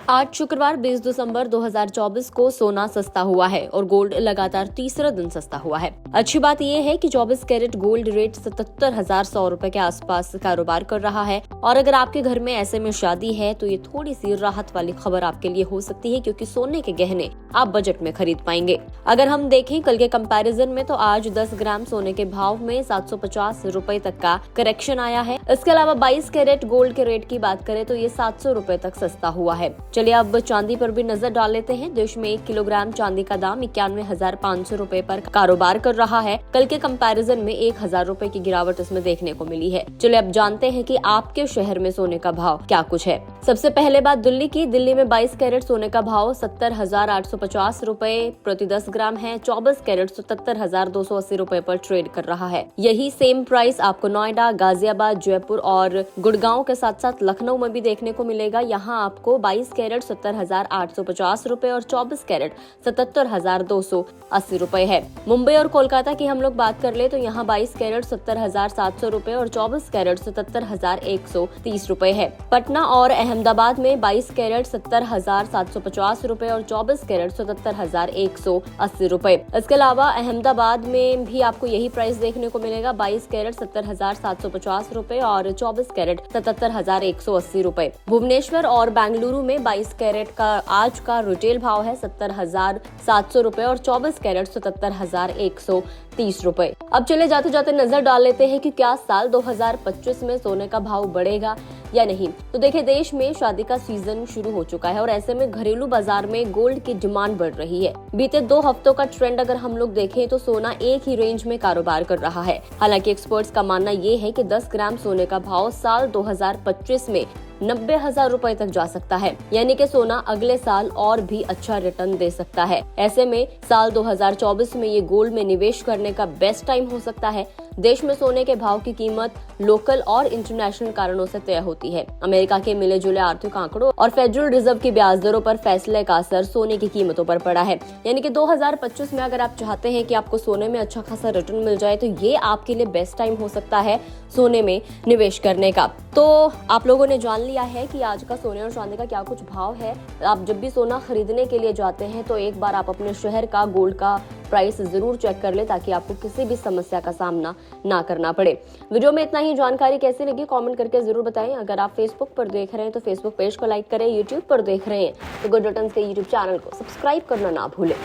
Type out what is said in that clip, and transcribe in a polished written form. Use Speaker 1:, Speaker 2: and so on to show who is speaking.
Speaker 1: आज शुक्रवार 20 दिसंबर 2024 को सोना सस्ता हुआ है और गोल्ड लगातार तीसरा दिन सस्ता हुआ है। अच्छी बात यह है कि 24 कैरेट गोल्ड रेट 77,100 रुपए के आसपास कारोबार कर रहा है और अगर आपके घर में ऐसे में शादी है तो ये थोड़ी सी राहत वाली खबर आपके लिए हो सकती है, क्योंकि सोने के गहने आप बजट में खरीद पाएंगे। अगर हम देखें कल के कंपैरिजन में तो आज 10 ग्राम सोने के भाव में 750 रुपए तक का करेक्शन आया है। इसके अलावा 22 कैरेट गोल्ड के रेट की बात करें तो ये 700 रुपए तक सस्ता हुआ है। चलिए अब चांदी पर भी नजर डाल लेते हैं। देश में 1 किलोग्राम चांदी का दाम 91,500 रुपए पर कारोबार कर रहा है। कल के कंपैरिजन में 1,000 रुपए की गिरावट इसमें देखने को मिली है। चलिए अब जानते हैं कि आपके शहर में सोने का भाव क्या कुछ है। सबसे पहले बात दिल्ली की। दिल्ली में 22 कैरेट सोने का भाव 70,850 रुपए प्रति 10 ग्राम है। 24 कैरेट 77,280 रुपए पर ट्रेड कर रहा है। यही सेम प्राइस आपको नोएडा, गाजियाबाद, जयपुर और गुड़गांव के साथ साथ लखनऊ में भी देखने को मिलेगा। यहाँ आपको 22 कैरेट 70,850 रुपए और 24 कैरेट 77,280 रुपए है। मुंबई और कोलकाता की हम लोग बात कर ले तो यहाँ 22 कैरेट 70,700 रुपए और 24 कैरेट 77,130 रुपए है। पटना और अहमदाबाद में 22 कैरेट 70,750 रुपए और 24 कैरेट 77,180 रुपए। इसके अलावा अहमदाबाद में भी आपको यही प्राइस देखने को मिलेगा, 22 कैरेट 70,750 रुपए और 24 कैरेट 77,180 रुपए। भुवनेश्वर और बेंगलुरु में 22 कैरेट का आज का रिटेल भाव है 70,700 रुपए और 24 कैरेट 77,130 रुपए। अब चले जाते जाते नजर डाल लेते हैं कि क्या साल 2025 में सोने का भाव बढ़ेगा या नहीं। तो देखिए, देश में शादी का सीजन शुरू हो चुका है और ऐसे में घरेलू बाजार में गोल्ड की डिमांड बढ़ रही है। बीते 2 हफ्तों का ट्रेंड अगर हम लोग देखें तो सोना एक ही रेंज में कारोबार कर रहा है। हालांकि एक्सपर्ट्स का मानना ये है कि 10 ग्राम सोने का भाव साल 2025 में 90,000 रुपए तक जा सकता है, यानी कि सोना अगले साल और भी अच्छा रिटर्न दे सकता है। ऐसे में साल 2024 में ये गोल्ड में निवेश करने का बेस्ट टाइम हो सकता है। देश में सोने के भाव की कीमत लोकल और इंटरनेशनल कारणों से तय होती है। अमेरिका के मिले जुले आर्थिक आंकड़ों और फेडरल रिजर्व की ब्याज दरों पर फैसले का असर सोने की कीमतों पर पड़ा है। यानी कि 2025 में अगर आप चाहते हैं कि आपको सोने में अच्छा खासा रिटर्न मिल जाए तो ये आपके लिए बेस्ट टाइम हो सकता है सोने में निवेश करने का। तो आप लोगों ने जान लिया है कि आज का सोने और चांदी का क्या कुछ भाव है। आप जब भी सोना खरीदने के लिए जाते हैं तो एक बार आप अपने शहर का गोल्ड का प्राइस जरूर चेक कर ले, ताकि आपको किसी भी समस्या का सामना ना करना पड़े। वीडियो में इतना ही। जानकारी कैसी लगी कमेंट करके जरूर बताएं। अगर आप फेसबुक पर देख रहे हैं तो फेसबुक पेज को लाइक करें। यूट्यूब पर देख रहे हैं तो गुड रिटर्न्स के यूट्यूब चैनल को सब्सक्राइब करना ना भूलें।